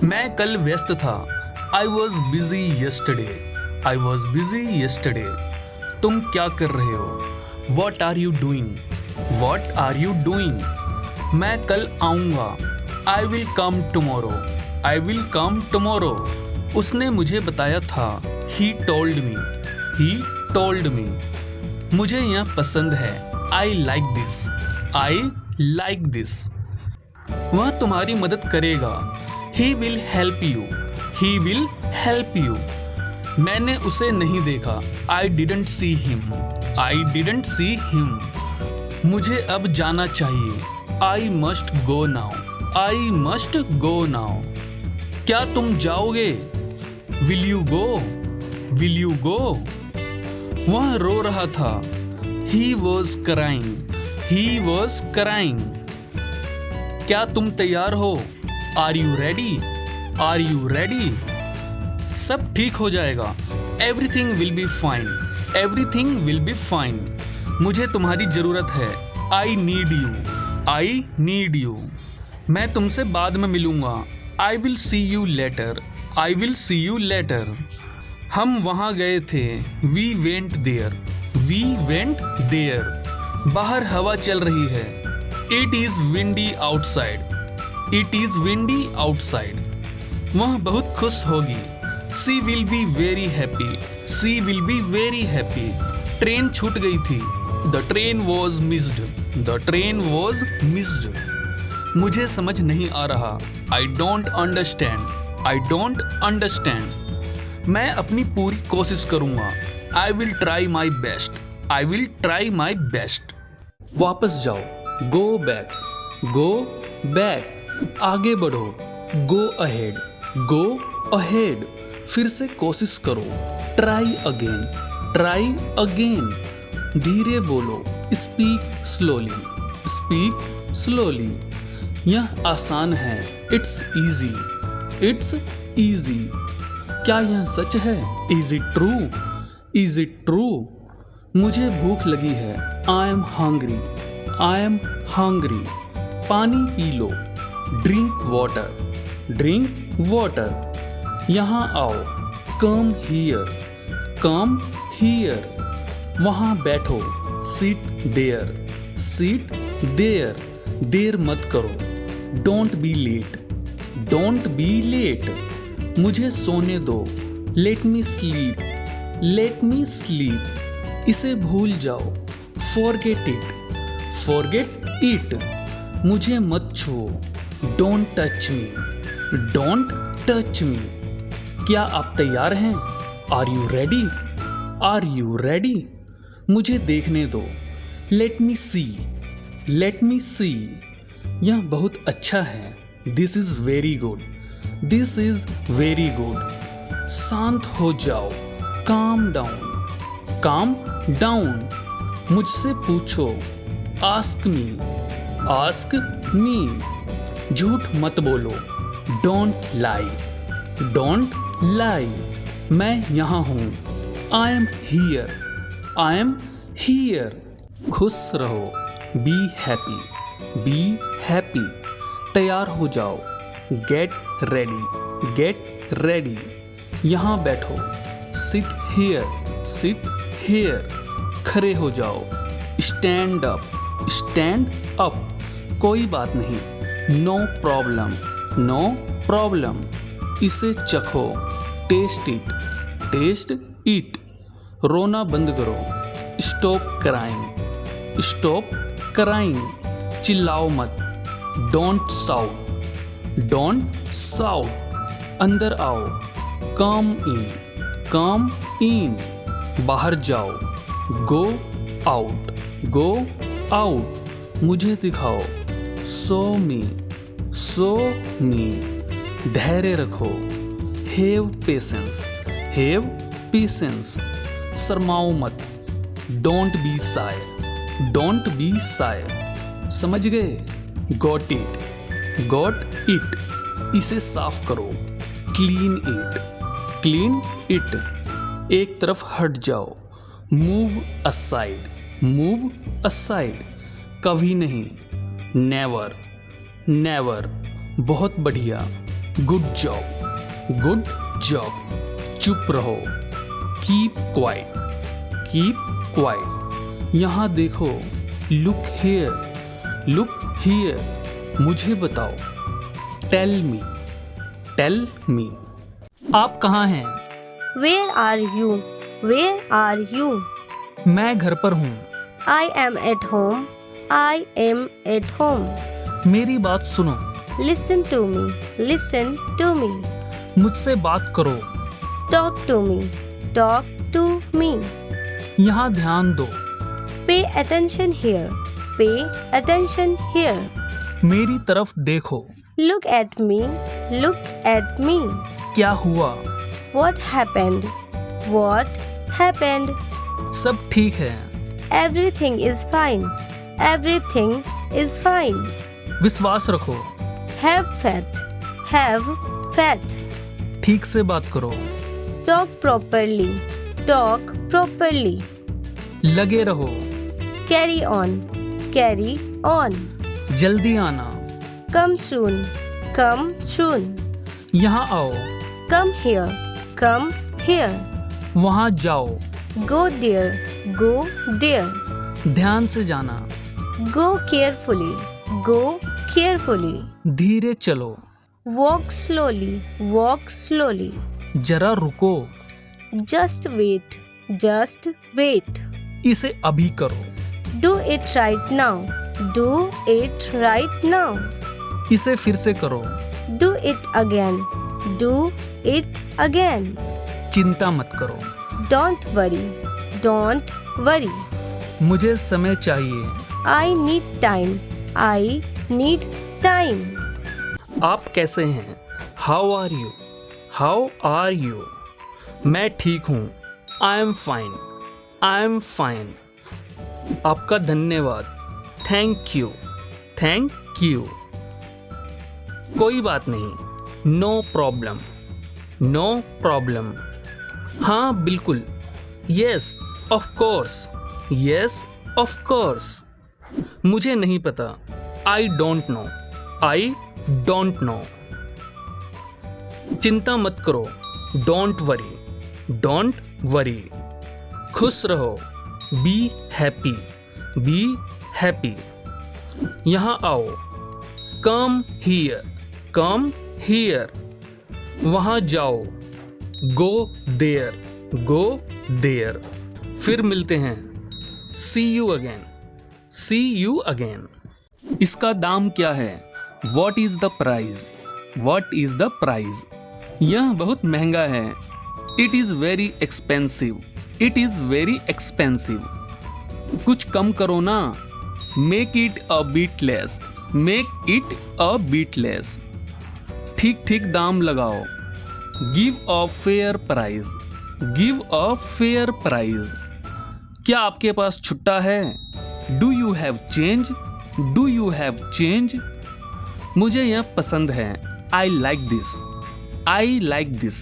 मैं कल व्यस्त था। I was busy yesterday. I was busy yesterday. तुम क्या कर रहे हो? What are you doing? What are you doing? मैं कल आऊँगा। I will come tomorrow. I will come tomorrow. उसने मुझे बताया था। He told me. He told me. मुझे यह पसंद है। I like this. I like this. वह तुम्हारी मदद करेगा। He will help you. He will help you. मैंने उसे नहीं देखा। I didn't see him. I didn't see him. मुझे अब जाना चाहिए। I must go now. I must go now. क्या तुम जाओगे? Will you go? Will you go? वह रो रहा था। He was crying. He was crying. क्या तुम तैयार हो? Are you ready? Are you ready? सब ठीक हो जाएगा। Everything will be fine. Everything will be fine. मुझे तुम्हारी ज़रूरत है। I need you. I need you. मैं तुमसे बाद में मिलूँगा। I will see you later. I will see you later. हम वहाँ गए थे। We went there. We went there. बाहर हवा चल रही है। It is windy outside. It is windy outside. वह बहुत खुश होगी। She will be very happy. She will be very happy. Train छूट गई थी। The train was missed. The train was missed. मुझे समझ नहीं आ रहा। I don't understand. I don't understand. मैं अपनी पूरी कोशिश करूँगा। I will try my best. I will try my best. वापस जाओ। Go back. Go back. आगे बढ़ो। Go ahead. Go ahead. फिर से कोशिश करो। Try again. Try again. धीरे बोलो। Speak slowly. Speak slowly. यह आसान है। It's easy. It's easy. क्या यह सच है? Is it true? Is it true? मुझे भूख लगी है। I am hungry. I am hungry. पानी P low. Drink water. Drink water. यहाँ आओ। Come here. Come here. वहाँ बैठो। Sit there. Sit there. देर मत करो। Don't be late. Don't be late. मुझे सोने दो। Let me sleep. Let me sleep. इसे भूल जाओ। Forget it. Forget it. मुझे मत छुओ। Don't touch me. Don't touch me. क्या आप तैयार हैं? Are you ready? Are you ready? मुझे देखने दो। Let me see. Let me see. यह बहुत अच्छा है। This is very good. This is very good. शांत हो जाओ। Calm down. Calm down. मुझसे पूछो। Ask me. Ask me. झूठ मत बोलो। Don't lie. Don't lie. मैं यहाँ हूँ। I am here. I am here. खुश रहो। Be happy. Be happy. तैयार हो जाओ। Get ready. Get ready. यहाँ बैठो। Sit here. Sit here. खड़े हो जाओ। Stand up. Stand up. कोई बात नहीं। No problem. No problem. इसे चखो। Taste it. Taste it. रोना बंद करो। Stop crying. Stop crying. चिल्लाओ मत। Don't shout. Don't shout. अंदर आओ। Come in. Come in. बाहर जाओ। Go out. Go out. मुझे दिखाओ। Show me. Show me. धैर्य रखो। Have patience. Have patience. शर्माओ मत। Don't be shy. Don't be shy. समझ गए? Got it. Got it. इसे साफ करो। Clean it. Clean it. एक तरफ हट जाओ। Move aside. Move aside. कभी नहीं। Never. Never. बहुत बढ़िया। Good job, good job. चुप रहो, कीप क्वाइट, कीप क्वाइट। यहाँ देखो, लुक हियर, लुक हियर। मुझे बताओ, टेल मी, टेल मी। आप कहाँ हैं? Where are you? Where are you? मैं घर पर हूँ। I am at home. I am at home. मेरी बात सुनो। Listen to me. Listen to me. मुझसे बात करो। Talk to me. Talk to me. यहाँ ध्यान दो। Pay attention here. Pay attention here. मेरी तरफ देखो। Look at me. Look at me. क्या हुआ? What happened? What happened? सब ठीक है। Everything is fine. Everything is fine. विश्वास रखो। Have faith. Have faith. ठीक से बात करो। Talk properly. Talk properly. लगे रहो। Carry on. Carry on. जल्दी आना। Come soon. Come soon. यहाँ आओ। Come here. Come here. वहाँ जाओ। Go there. Go there. ध्यान से जाना। Go carefully. Go carefully. धीरे चलो। Walk slowly. Walk slowly. जरा रुको। Just wait. Just wait. इसे अभी करो। Do it right now. Do it right now. इसे फिर से करो। Do it again. Do it again. चिंता मत करो। Don't worry. Don't worry. मुझे समय चाहिए। I need time. I need time. आप कैसे हैं? How are you? How are you? मैं ठीक हूँ। I am fine. I am fine. आपका धन्यवाद। Thank you. Thank you. कोई बात नहीं। No problem. No problem. हाँ बिल्कुल। Yes, of course. Yes, of course. मुझे नहीं पता। I don't know. I don't know. चिंता मत करो। Don't worry. Don't worry. खुश रहो। Be happy. Be happy. यहाँ आओ। Come here. Come here. वहाँ जाओ। Go there. Go there. फिर मिलते हैं। See you again. See you again. इसका दाम क्या है? What is the price? What is the price? यह बहुत महंगा है। It is very expensive. It is very expensive. कुछ कम करो ना। Make it a bit less. Make it a bit less. ठीक ठीक दाम लगाओ। Give a fair price. Give a fair price. क्या आपके पास छुट्टा है? Do you have change? Do you have change? मुझे यह पसंद है। I like this. I like this.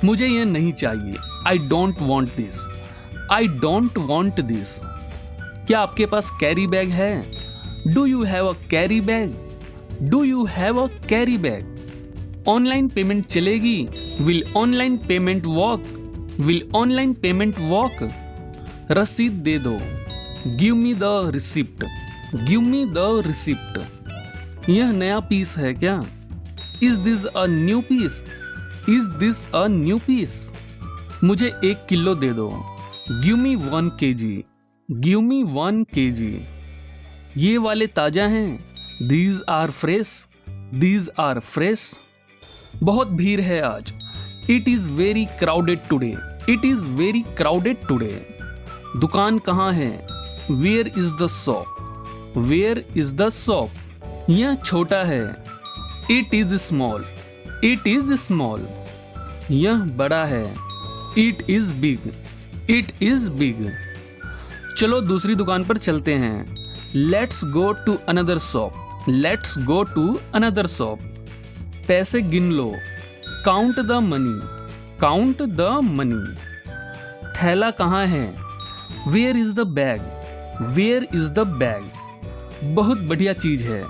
मुझे यह नहीं चाहिए। I don't want this. I don't want this. क्या आपके पास कैरी बैग है? Do you have a carry bag? Do you have a carry bag? Online payment चलेगी? Will online payment work? Will online payment work? रसीद दे दो। Give me the receipt. Give me the receipt. यह नया piece है क्या? Is this a new piece? Is this a new piece? मुझे 1 kilo दे दो। Give me 1 kg. Give me 1 kg. ये वाले ताजा हैं। These are fresh. These are fresh. बहुत भीड़ है आज। It is very crowded today. It is very crowded today. दुकान कहाँ है? Where is the shop? Where is the shop? यह छोटा है। It is small. It is small. यह बड़ा है। It is big. It is big. चलो दूसरी दुकान पर चलते हैं। Let's go to another shop. Let's go to another shop. पैसे गिन लो। Count the money. Count the money. थैला कहाँ है? Where is the bag? Where is the bag? बहुत बढ़िया चीज है।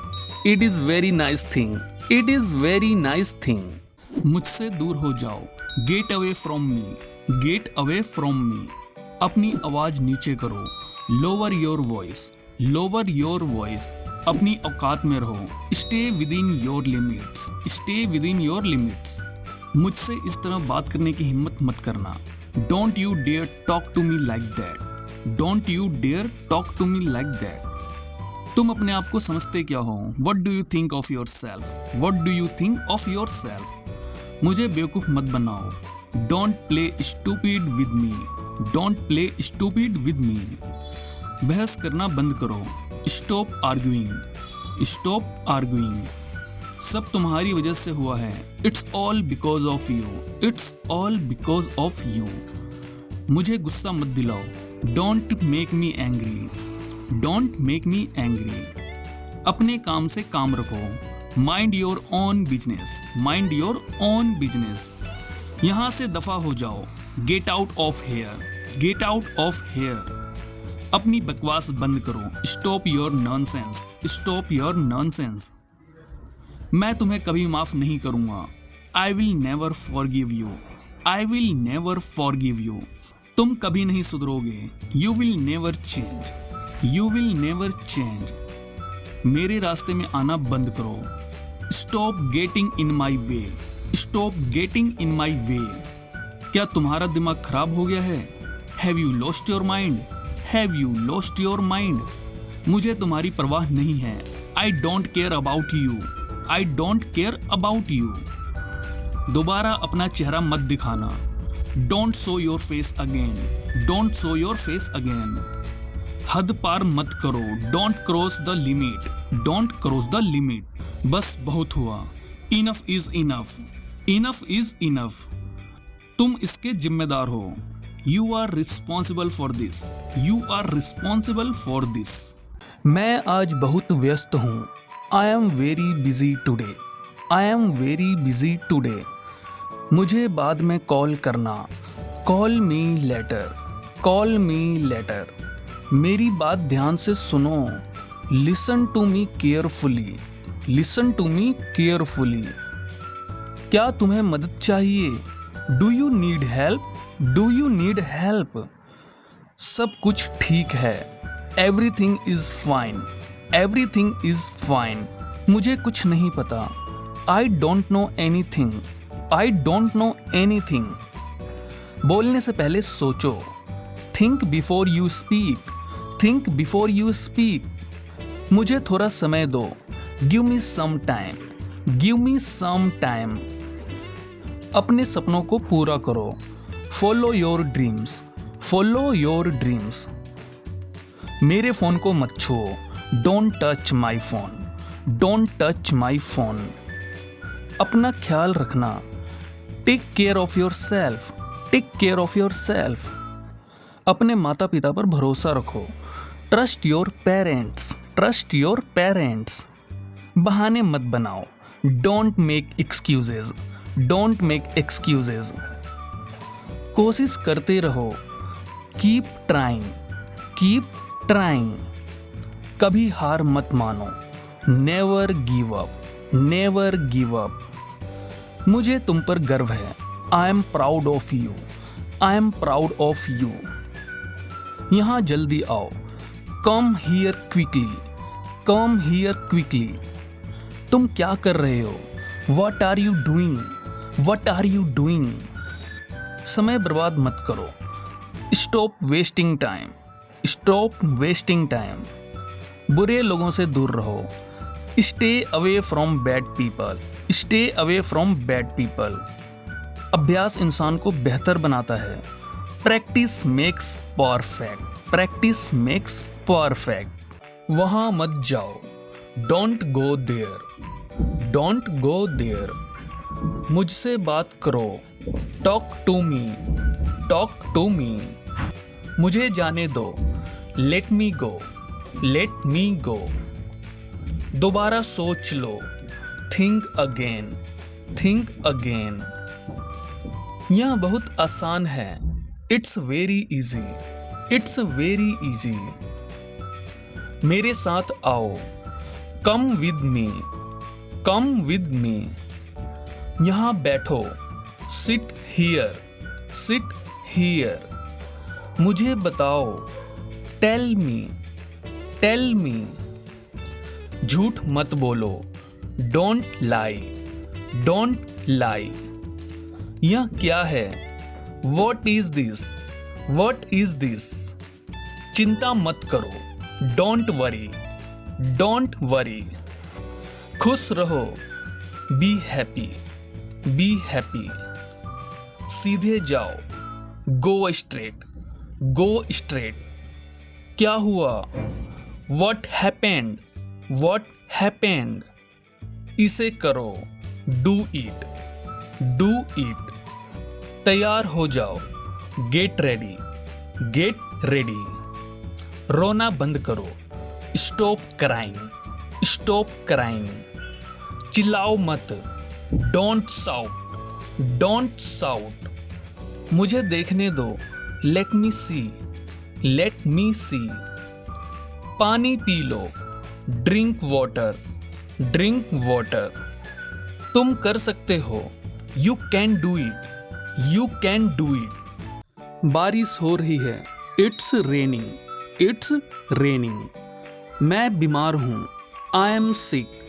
It is very nice thing. It is very nice thing. मुझसे दूर हो जाओ, get away from me, get away from me. अपनी आवाज़ नीचे करो, lower your voice, lower your voice. अपनी औकात में रहो, stay within your limits, stay within your limits. मुझसे इस तरह बात करने की हिम्मत मत करना। Don't you dare talk to me like that, don't you dare talk to me like that. तुम अपने आप को समझते क्या हो? What do you think of your self, what do you think of your self. मुझे बेवकूफ़ मत बनाओ। Don't play stupid with me, don't play stupid with me. बहस करना बंद करो, स्टॉप आर्ग्यूइंग, स्टॉप आर्ग्यूइंग। सब तुम्हारी वजह से हुआ है, it's all because of you, it's all because of you. मुझे गुस्सा मत दिलाओ, don't make me angry, don't make me angry. अपने काम से काम रखो, mind your own business, mind your own business. यहाँ से दफा हो जाओ, get out of here, get out of here. अपनी बकवास बंद करो, stop your nonsense, stop your nonsense. मैं तुम्हें कभी माफ नहीं करूंगा, I will never forgive you, I will never forgive you. तुम कभी नहीं सुधरोगे, you will never change, you will never change. मेरे रास्ते में आना बंद करो, stop getting in my way, stop getting in my way. क्या तुम्हारा दिमाग खराब हो गया है? Have you lost your mind, have you lost your mind. मुझे तुम्हारी परवाह नहीं है, I don't care about you, I don't care about you. दोबारा अपना चेहरा मत दिखाना, don't show your face again, don't show your face again. हद पार मत करो, don't cross the limit, don't cross the limit. बस बहुत हुआ, enough is enough, enough is enough. तुम इसके जिम्मेदार हो, you are responsible for this, you are responsible for this. मैं आज बहुत व्यस्त हूँ, I am very busy today, I am very busy today. मुझे बाद में कॉल करना, call me letter, call me later. मेरी बात ध्यान से सुनो, listen to me carefully, listen to me carefully. क्या तुम्हें मदद चाहिए? Do you need help, do you need help? सब कुछ ठीक है, everything is fine, everything is fine. मुझे कुछ नहीं पता, I don't know anything, I don't know anything. बोलने से पहले सोचो, think before you speak, think before you speak. मुझे थोड़ा समय दो, give me some time, give me some time. अपने सपनों को पूरा करो, follow your dreams, follow your dreams. मेरे फोन को मत छुओ, don't touch my phone, don't touch my phone. अपना ख्याल रखना, take care of yourself, take care of yourself. अपने माता पिता पर भरोसा रखो, trust your parents, trust your parents. बहाने मत बनाओ, don't make excuses, don't make excuses. कोशिश करते रहो, कीप ट्राइंग, कीप ट्राइंग। कभी हार मत मानो, never give up, never give up. मुझे तुम पर गर्व है, I am proud of you, I am proud of you. यहाँ जल्दी आओ, come here quickly, come here quickly. तुम क्या कर रहे हो? What are you doing, what are you doing? समय बर्बाद मत करो, stop wasting time, stop wasting time. बुरे लोगों से दूर रहो, stay away from bad people, stay away from bad people. अभ्यास इंसान को बेहतर बनाता है, practice makes perfect, practice makes perfect. वहाँ मत जाओ, don't go there, don't go there. मुझसे बात करो, talk to me, talk to me. मुझे जाने दो, लेट मी गो, लेट मी गो। दोबारा सोच लो, थिंक अगेन, थिंक अगेन। यह बहुत आसान है, it's very easy, it's very easy. मेरे साथ आओ, come with me, come with me. यहाँ बैठो, सिट हियर, सिट हियर। मुझे बताओ, टेल मी, टेल मी। झूठ मत बोलो, डोंट लाई, डोंट लाई। यह क्या है? What is this, what is this. चिंता मत करो, डोंट वरी, डोंट वरी। खुश रहो, बी हैप्पी, बी हैप्पी। सीधे जाओ, गो स्ट्रेट, गो स्ट्रेट। क्या हुआ? What happened, what happened. इसे करो, डू इट, डू इट। तैयार हो जाओ, गेट रेडी, गेट रेडी। रोना बंद करो, स्टॉप क्राइंग, स्टॉप क्राइंग। चिल्लाओ मत, डोंट साउट, डोंट साउट। मुझे देखने दो, लेट मी सी, लेट मी सी। पानी P low, drink water, drink water. तुम कर सकते हो, you can do it, you can do it. बारिश हो रही है, इट्स रेनिंग, इट्स रेनिंग। मैं बीमार हूँ, I am sick,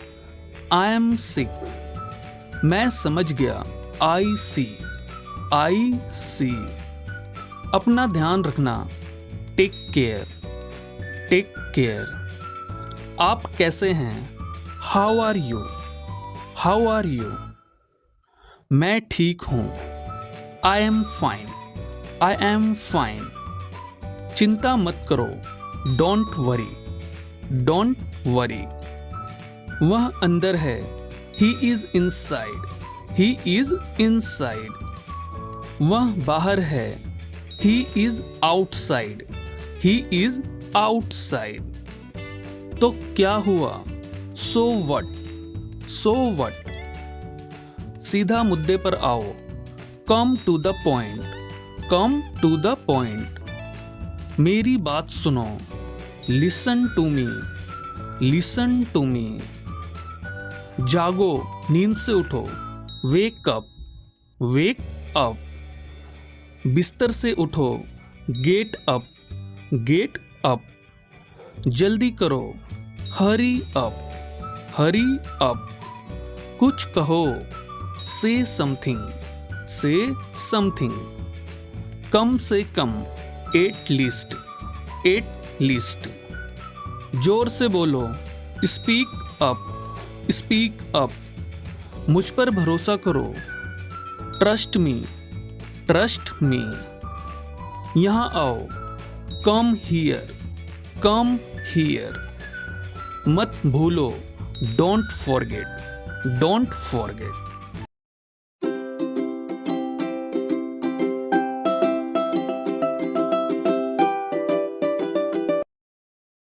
I am sick. मैं समझ गया, आई सी, आई सी। अपना ध्यान रखना, टेक केयर, टेक केयर। आप कैसे हैं? How are you, how are you. मैं ठीक हूँ, I am fine, I am fine. चिंता मत करो, डोंट वरी, डोंट वरी। वह अंदर है, he is inside, he is inside. वह बाहर है, he is outside, he is outside. तो क्या हुआ? So what, so what. सीधा मुद्दे पर आओ, come to the point, come to the point. मेरी बात सुनो, listen to me, listen to me. जागो, नींद से उठो, वेक अप, वेक अप। बिस्तर से उठो, गेट अप, गेट अप। जल्दी करो, हरी अप, हरी अप। कुछ कहो, से समथिंग, से समथिंग। कम से कम, एट लीस्ट, एट लीस्ट। जोर से बोलो, स्पीक अप, स्पीक अप। मुझ पर भरोसा करो, ट्रस्ट मी, ट्रस्ट मी। यहाँ आओ, कम हियर, कम हियर। मत भूलो, डोंट फॉरगेट, डोंट फॉरगेट।